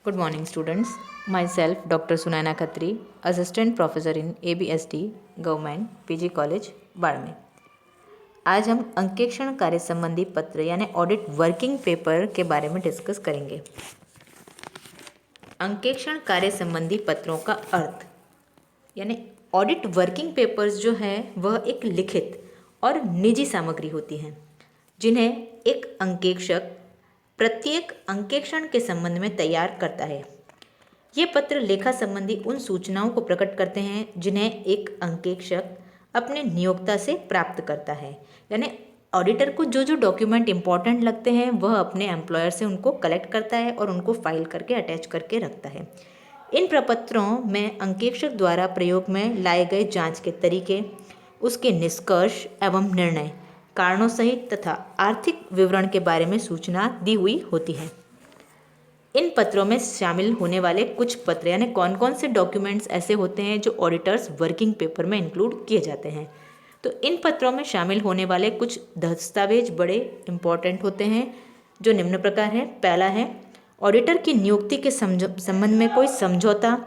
Good morning, students. Myself, Dr. Sunaina Khatri, Assistant Professor in ABSD, Government PG College, Barmer. आज हम अंकेक्षण कार्य संबंधी पत्र यानी ऑडिट वर्किंग पेपर के बारे में डिस्कस करेंगे। अंकेक्षण कार्य संबंधी पत्रों का अर्थ यानी ऑडिट वर्किंग पेपर्स जो है वह एक लिखित और निजी सामग्री होती हैं जिन्हें एक अंकेक्षक प्रत्येक अंकेक्षण के संबंध में तैयार करता है। ये पत्र लेखा संबंधी उन सूचनाओं को प्रकट करते हैं जिन्हें एक अंकेक्षक अपने नियोक्ता से प्राप्त करता है। यानी ऑडिटर को जो जो डॉक्यूमेंट इंपॉर्टेंट लगते हैं वह अपने एम्प्लॉयर से उनको कलेक्ट करता है और उनको फाइल करके अटैच करके रखता है। इन प्रपत्रों में अंकेक्षक द्वारा प्रयोग में लाए गए जांच के तरीके, उसके निष्कर्ष एवं निर्णय, कारणों सहित तथा आर्थिक विवरण के बारे में सूचना दी हुई होती है। इन पत्रों में शामिल होने वाले कुछ पत्र यानी कौन कौन से डॉक्यूमेंट्स ऐसे होते हैं जो ऑडिटर्स वर्किंग पेपर में इंक्लूड किए जाते हैं। तो इन पत्रों में शामिल होने वाले कुछ दस्तावेज बड़े इंपॉर्टेंट होते हैं जो निम्न प्रकार है। पहला है ऑडिटर की नियुक्ति के संबंध में कोई समझौता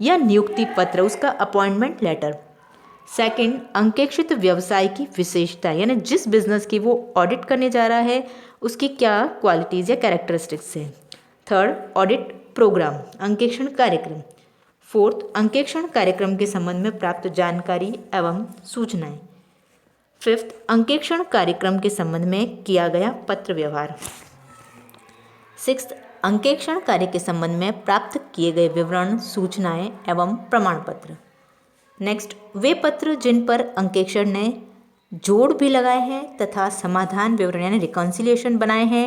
या नियुक्ति पत्र, उसका अपॉइंटमेंट लेटर। सेकंड, अंकेक्षित व्यवसाय की विशेषता यानी जिस बिजनेस की वो ऑडिट करने जा रहा है उसकी क्या क्वालिटीज़ या कैरेक्टरिस्टिक्स है। थर्ड, ऑडिट प्रोग्राम, अंकेक्षण कार्यक्रम। फोर्थ, अंकेक्षण कार्यक्रम के संबंध में प्राप्त जानकारी एवं सूचनाएं। फिफ्थ, अंकेक्षण कार्यक्रम के संबंध में किया गया पत्र व्यवहार। सिक्स्थ, अंकेक्षण कार्य के संबंध में प्राप्त किए गए विवरण, सूचनाएं एवं प्रमाण पत्र। नेक्स्ट, वे पत्र जिन पर अंकेक्षण ने जोड़ भी लगाए हैं तथा समाधान विवरण यानी रिकॉन्सिलिएशन बनाए हैं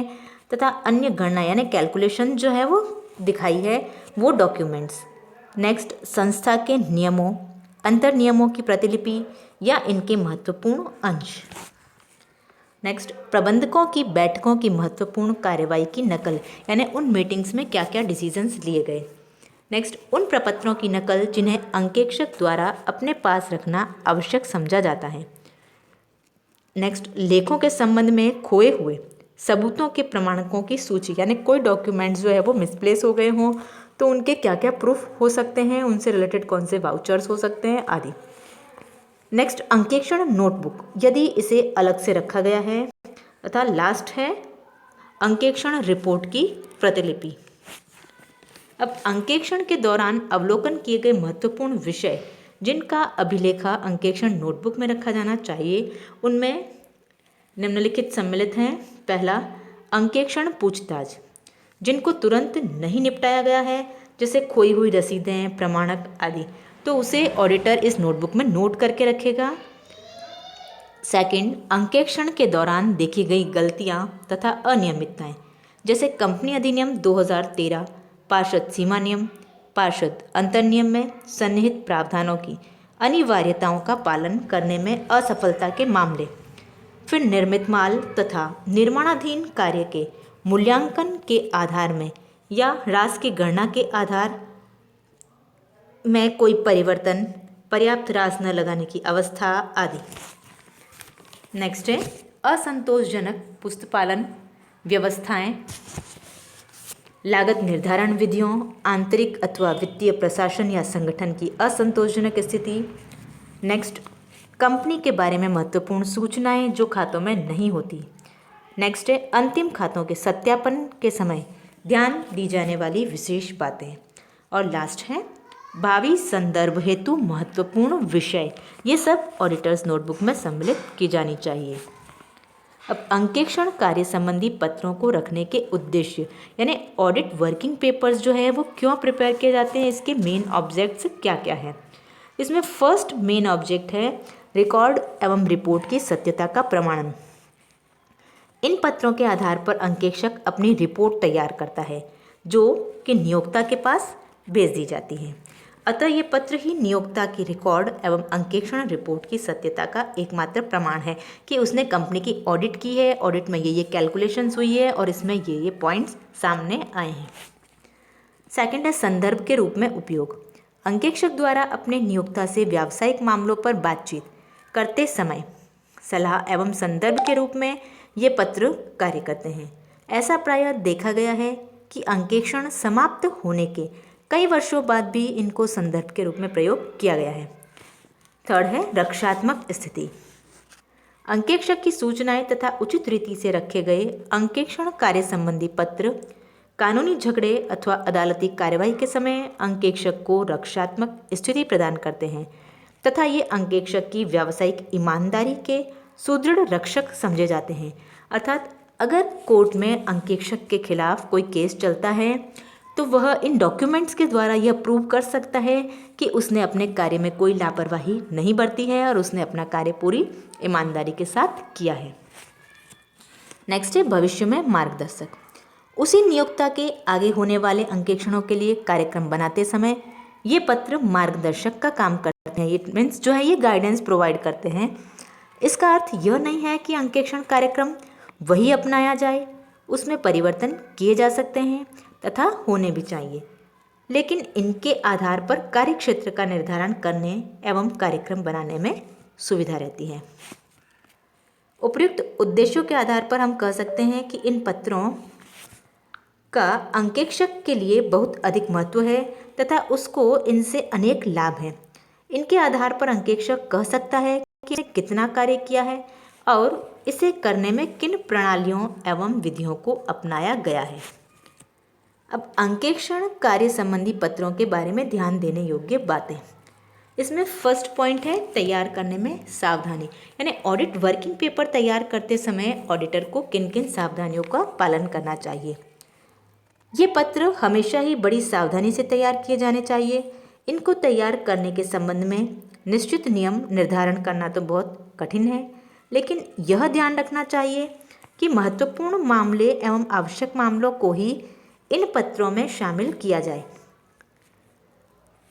तथा अन्य गणना यानी कैलकुलेशन जो है वो दिखाई है, वो डॉक्यूमेंट्स। नेक्स्ट, संस्था के नियमों, अंतर नियमों की प्रतिलिपि या इनके महत्वपूर्ण अंश। नेक्स्ट, प्रबंधकों की बैठकों की महत्वपूर्ण कार्यवाही की नकल यानी उन मीटिंग्स में क्या क्या डिसीजंस लिए गए। नेक्स्ट, उन प्रपत्रों की नकल जिन्हें अंकेक्षक द्वारा अपने पास रखना आवश्यक समझा जाता है। नेक्स्ट, लेखों के संबंध में खोए हुए सबूतों के प्रमाणकों की सूची यानी कोई डॉक्यूमेंट्स जो है वो मिसप्लेस हो गए हों तो उनके क्या क्या प्रूफ हो सकते हैं, उनसे रिलेटेड कौन से वाउचर्स हो सकते हैं आदि। नेक्स्ट, अंकेक्षण नोटबुक यदि इसे अलग से रखा गया है तथा लास्ट है अंकेक्षण रिपोर्ट की प्रतिलिपि। अब अंकेक्षण के दौरान अवलोकन किए गए महत्वपूर्ण विषय जिनका अभिलेखा अंकेक्षण नोटबुक में रखा जाना चाहिए उनमें निम्नलिखित सम्मिलित हैं। पहला, अंकेक्षण पूछताछ, जिनको तुरंत नहीं निपटाया गया है जैसे खोई हुई रसीदें, प्रमाणक आदि, तो उसे ऑडिटर इस नोटबुक में नोट करके रखेगा। सेकंड, अंकेक्षण के दौरान देखी गई गलतियां तथा अनियमितताएं जैसे कंपनी अधिनियम 2013, पार्षद सीमा नियम, पार्षद अंतर नियम में सन्निहित प्रावधानों की अनिवार्यताओं का पालन करने में असफलता के मामले। फिर निर्मित माल तथा निर्माणाधीन कार्य के मूल्यांकन के आधार में या ह्रास की गणना के आधार में कोई परिवर्तन, पर्याप्त ह्रास न लगाने की अवस्था आदि। नेक्स्ट है असंतोषजनक पुस्तपालन व्यवस्थाएं, लागत निर्धारण विधियों, आंतरिक अथवा वित्तीय प्रशासन या संगठन की असंतोषजनक स्थिति। नेक्स्ट, कंपनी के बारे में महत्वपूर्ण सूचनाएं जो खातों में नहीं होती। नेक्स्ट है अंतिम खातों के सत्यापन के समय ध्यान दी जाने वाली विशेष बातें। और लास्ट है भावी संदर्भ हेतु महत्वपूर्ण विषय। ये सब ऑडिटर्स नोटबुक में सम्मिलित की जानी चाहिए। अब अंकेक्षण कार्य संबंधी पत्रों को रखने के उद्देश्य यानी ऑडिट वर्किंग पेपर्स जो है वो क्यों प्रिपेयर किए जाते हैं, इसके मेन ऑब्जेक्ट्स क्या क्या है। इसमें फर्स्ट मेन ऑब्जेक्ट है रिकॉर्ड एवं रिपोर्ट की सत्यता का प्रमाणन। इन पत्रों के आधार पर अंकेक्षक अपनी रिपोर्ट तैयार करता है जो कि नियोक्ता के पास भेज दी जाती है। अतः ये पत्र ही नियोक्ता की रिकॉर्ड एवं अंकेक्षण रिपोर्ट की सत्यता का एकमात्र प्रमाण है कि उसने कंपनी की ऑडिट की है, ऑडिट में ये कैलकुलेशंस हुई है और इसमें ये पॉइंट्स सामने आए हैं। सेकंड है संदर्भ के रूप में उपयोग। अंकेक्षक द्वारा अपने नियोक्ता से व्यावसायिक मामलों पर बातचीत करते समय सलाह एवं संदर्भ के रूप में ये पत्र कार्य करते हैं। ऐसा प्रायः देखा गया है कि अंकेक्षण समाप्त होने के कई वर्षों बाद भी इनको संदर्भ के रूप में प्रयोग किया गया है। थर्ड है रक्षात्मक स्थिति। अंकेक्षक की सूचनाएं तथा उचित रीति से रखे गए अंकेक्षण कार्य संबंधी पत्र कानूनी झगड़े अथवा अदालती कार्यवाही के समय अंकेक्षक को रक्षात्मक स्थिति प्रदान करते हैं तथा ये अंकेक्षक की व्यावसायिक ईमानदारी के सुदृढ़ रक्षक समझे जाते हैं। अर्थात अगर कोर्ट में अंकेक्षक के खिलाफ कोई केस चलता है तो वह इन डॉक्यूमेंट्स के द्वारा यह प्रूव कर सकता है कि उसने अपने कार्य में कोई लापरवाही नहीं बरती है और उसने अपना कार्य पूरी ईमानदारी के साथ किया है। नेक्स्ट है भविष्य में मार्गदर्शक। उसी नियोक्ता के आगे होने वाले अंकेक्षणों के लिए कार्यक्रम बनाते समय ये पत्र मार्गदर्शक का काम करते हैं। इट मीन्स जो है ये गाइडेंस प्रोवाइड करते हैं। इसका अर्थ यह नहीं है कि अंकेक्षण कार्यक्रम वही अपनाया जाए, उसमें परिवर्तन किए जा सकते हैं तथा होने भी चाहिए, लेकिन इनके आधार पर कार्यक्षेत्र का निर्धारण करने एवं कार्यक्रम बनाने में सुविधा रहती है। उपयुक्त उद्देश्यों के आधार पर हम कह सकते हैं कि इन पत्रों का अंकेक्षक के लिए बहुत अधिक महत्व है तथा उसको इनसे अनेक लाभ हैं। इनके आधार पर अंकेक्षक कह सकता है कि इसने कितना कार्य किया है और इसे करने में किन प्रणालियों एवं विधियों को अपनाया गया है। अब अंकेक्षण कार्य संबंधी पत्रों के बारे में ध्यान देने योग्य बातें। इसमें फर्स्ट पॉइंट है तैयार करने में सावधानी, यानी ऑडिट वर्किंग पेपर तैयार करते समय ऑडिटर को किन किन सावधानियों का पालन करना चाहिए। ये पत्र हमेशा ही बड़ी सावधानी से तैयार किए जाने चाहिए। इनको तैयार करने के संबंध में निश्चित नियम निर्धारण करना तो बहुत कठिन है, लेकिन यह ध्यान रखना चाहिए कि महत्वपूर्ण मामले एवं आवश्यक मामलों को ही इन पत्रों में शामिल किया जाए।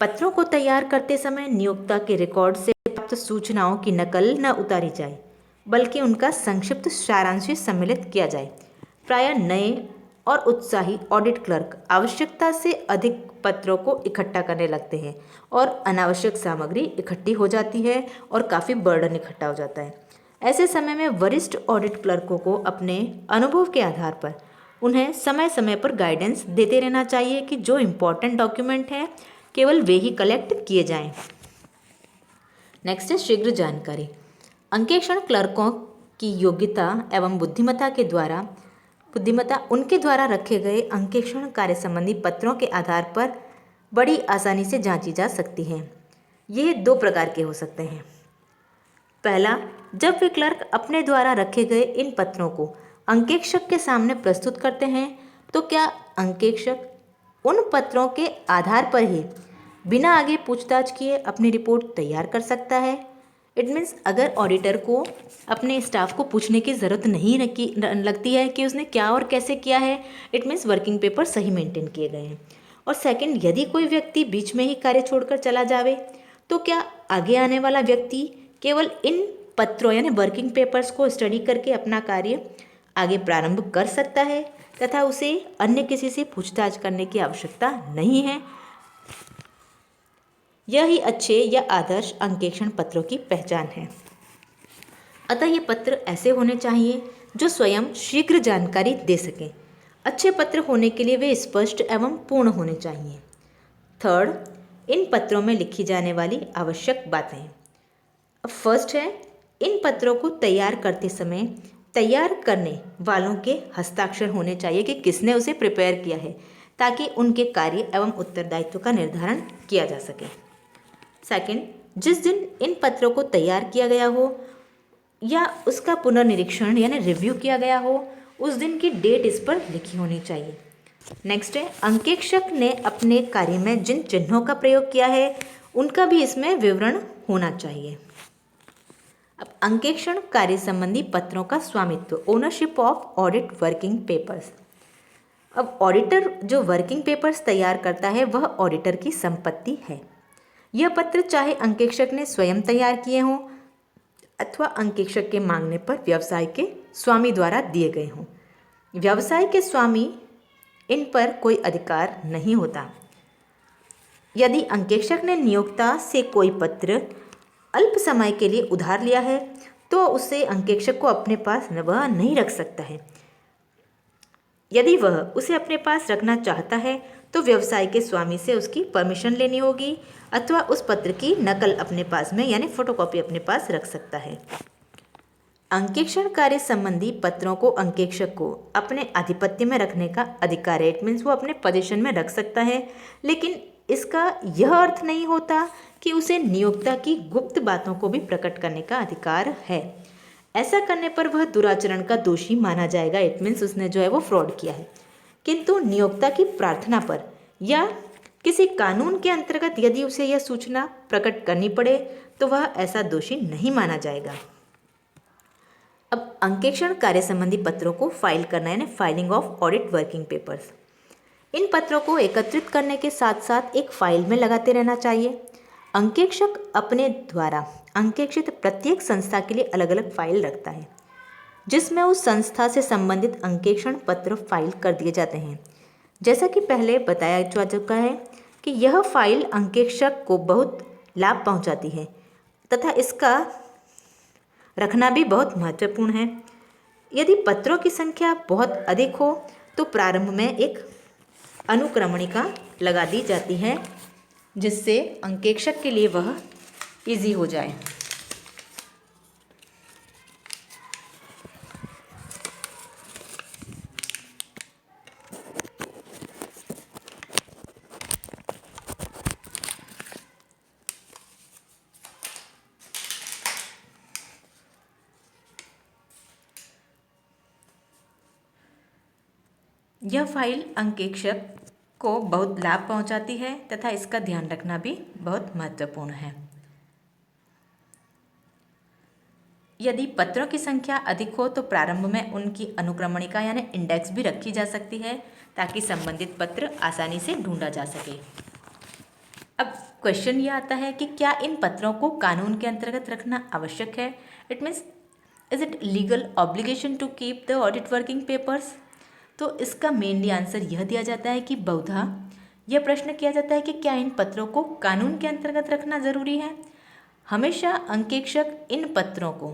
पत्रों को तैयार करते समय नियोक्ता के रिकॉर्ड से प्राप्त सूचनाओं की नकल न उतारी जाए, बल्कि उनका संक्षिप्त सारांश सम्मिलित किया जाए। प्रायः नए और उत्साही ऑडिट क्लर्क आवश्यकता से अधिक पत्रों को इकट्ठा करने लगते हैं और अनावश्यक सामग्री इकट्ठी हो जाती है और काफ़ी बर्डन इकट्ठा हो जाता है। ऐसे समय में वरिष्ठ ऑडिट क्लर्कों को अपने अनुभव के आधार पर उन्हें समय समय पर गाइडेंस देते रहना चाहिए कि जो इम्पोर्टेंट डॉक्यूमेंट हैं केवल वे ही कलेक्ट किए जाएं। नेक्स्ट है शीघ्र जानकारी। अंकेक्षण क्लर्कों की योग्यता एवं बुद्धिमत्ता उनके द्वारा रखे गए अंकेक्षण कार्य संबंधी पत्रों के आधार पर बड़ी आसानी से जांची जा सकती हैं। ये दो प्रकार के हो सकते हैं। पहला, जब वे क्लर्क अपने द्वारा रखे गए इन पत्रों को अंकेक्षक के सामने प्रस्तुत करते हैं तो क्या अंकेक्षक उन पत्रों के आधार पर ही बिना आगे पूछताछ किए अपनी रिपोर्ट तैयार कर सकता है। इट मीन्स अगर ऑडिटर को अपने स्टाफ को पूछने की ज़रूरत नहीं लगती है कि उसने क्या और कैसे किया है, इट मीन्स वर्किंग पेपर सही मेंटेन किए गए हैं। और सेकंड, यदि कोई व्यक्ति बीच में ही कार्य छोड़कर चला जावे तो क्या आगे आने वाला व्यक्ति केवल इन पत्रों यानी वर्किंग पेपर्स को स्टडी करके अपना कार्य आगे प्रारंभ कर सकता है तथा उसे अन्य किसी से पूछताछ करने की आवश्यकता नहीं है। यह ही अच्छे या आदर्श अंकेक्षण पत्रों की पहचान है। अतः ये पत्र ऐसे होने चाहिए जो स्वयं शीघ्र जानकारी दे सकें। अच्छे पत्र होने के लिए वे स्पष्ट एवं पूर्ण होने चाहिए। थर्ड, इन पत्रों में लिखी जाने वाली आवश्यक बातें। अब फर्स्ट है, इन पत्रों को तैयार करते समय तैयार करने वालों के हस्ताक्षर होने चाहिए कि किसने उसे प्रिपेयर किया है, ताकि उनके कार्य एवं उत्तरदायित्व का निर्धारण किया जा सके। सेकंड, जिस दिन इन पत्रों को तैयार किया गया हो या उसका पुनर्निरीक्षण यानी रिव्यू किया गया हो, उस दिन की डेट इस पर लिखी होनी चाहिए। नेक्स्ट है, अंकेक्षक ने अपने कार्य में जिन चिन्हों का प्रयोग किया है उनका भी इसमें विवरण होना चाहिए। अब अंकेक्षण कार्य संबंधी पत्रों का स्वामित्व, ownership of audit working papers. अब ऑडिटर जो वर्किंग पेपर्स तैयार करता है वह ऑडिटर की संपत्ति है। यह पत्र चाहे अंकेक्षक ने स्वयं तैयार किए हों अथवा अंकेक्षक के मांगने पर व्यवसाय के स्वामी द्वारा दिए गए हों। व्यवसाय के स्वामी इन पर कोई अधिकार नहीं होता। यदि अंकेक्षक ने नियोक्ता से कोई पत्र अल्प समय के लिए उधार लिया है तो उसे अंकेक्षक को अपने पास वह नहीं रख सकता है। यदि वह उसे अपने पास रखना चाहता है तो व्यवसाय के स्वामी से उसकी परमिशन लेनी होगी अथवा उस पत्र की नकल अपने पास में यानी फोटोकॉपी अपने पास रख सकता है। अंकेक्षण कार्य संबंधी पत्रों को अंकेक्षक को अपने आधिपत्य में रखने का अधिकार है। इट मीन्स वो अपने पोजीशन में रख सकता है, लेकिन इसका यह अर्थ नहीं होता कि उसे नियोक्ता की गुप्त बातों को भी प्रकट करने का अधिकार है। ऐसा करने पर वह दुराचरण का दोषी माना जाएगा। इट मीन्स उसने जो है वो फ्रॉड किया है। किंतु नियोक्ता की प्रार्थना पर या किसी कानून के अंतर्गत यदि उसे यह सूचना प्रकट करनी पड़े तो वह ऐसा दोषी नहीं माना जाएगा। अब अंकेक्षण कार्य संबंधी पत्रों को फाइल करना यानी filing of audit working papers. इन पत्रों को एकत्रित करने के साथ साथ एक फाइल में लगाते रहना चाहिए। अंकेक्षक अपने द्वारा अंकेक्षित प्रत्येक संस्था के लिए अलग अलग फाइल रखता है, जिसमें उस संस्था से संबंधित अंकेक्षण पत्र फाइल कर दिए जाते हैं। जैसा कि पहले बताया जा चुका है कि यह फाइल अंकेक्षक को बहुत लाभ पहुंचाती है तथा इसका रखना भी बहुत महत्वपूर्ण है। यदि पत्रों की संख्या बहुत अधिक हो तो प्रारंभ में एक अनुक्रमणिका लगा दी जाती है, जिससे अंकेक्षक के लिए वह इजी हो जाए। यह फाइल अंकेक्षक को बहुत लाभ पहुंचाती है तथा इसका ध्यान रखना भी बहुत महत्वपूर्ण है। यदि पत्रों की संख्या अधिक हो तो प्रारंभ में उनकी अनुक्रमणिका यानी इंडेक्स भी रखी जा सकती है ताकि संबंधित पत्र आसानी से ढूंढा जा सके। अब क्वेश्चन ये आता है कि क्या इन पत्रों को कानून के अंतर्गत रखना आवश्यक है? It means is it legal obligation to keep the audit working papers? तो इसका मेनली आंसर यह दिया जाता है कि बहुधा यह प्रश्न किया जाता है कि क्या इन पत्रों को कानून के अंतर्गत रखना जरूरी है। हमेशा अंकेक्षक इन पत्रों को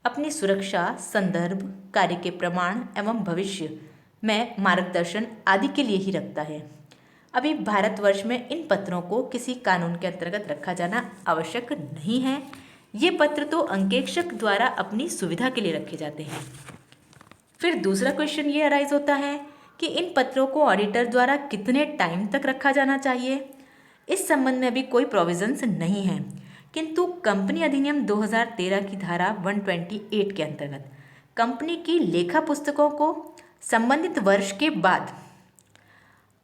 अपनी सुरक्षा, संदर्भ, कार्य के प्रमाण एवं भविष्य में मार्गदर्शन आदि के लिए ही रखता है। अभी भारतवर्ष में इन पत्रों को किसी कानून के अंतर्गत रखा जाना आवश्यक नहीं है। ये पत्र तो अंकेक्षक द्वारा अपनी सुविधा के लिए रखे जाते हैं। फिर दूसरा क्वेश्चन ये अराइज होता है कि इन पत्रों को ऑडिटर द्वारा कितने टाइम तक रखा जाना चाहिए। इस संबंध में भी कोई प्रोविजंस नहीं है, किंतु कंपनी अधिनियम 2013 की धारा 128 के अंतर्गत कंपनी की लेखा पुस्तकों को संबंधित वर्ष के बाद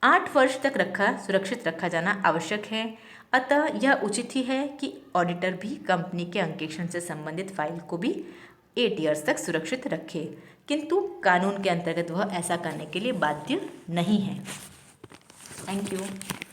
8 वर्ष तक सुरक्षित रखा जाना आवश्यक है। अतः यह उचित ही है कि ऑडिटर भी कंपनी के अंकेक्षण से संबंधित फाइल को भी 8 ईयर्स तक सुरक्षित रखे, किंतु कानून के अंतर्गत वह ऐसा करने के लिए बाध्य नहीं है। Thank you.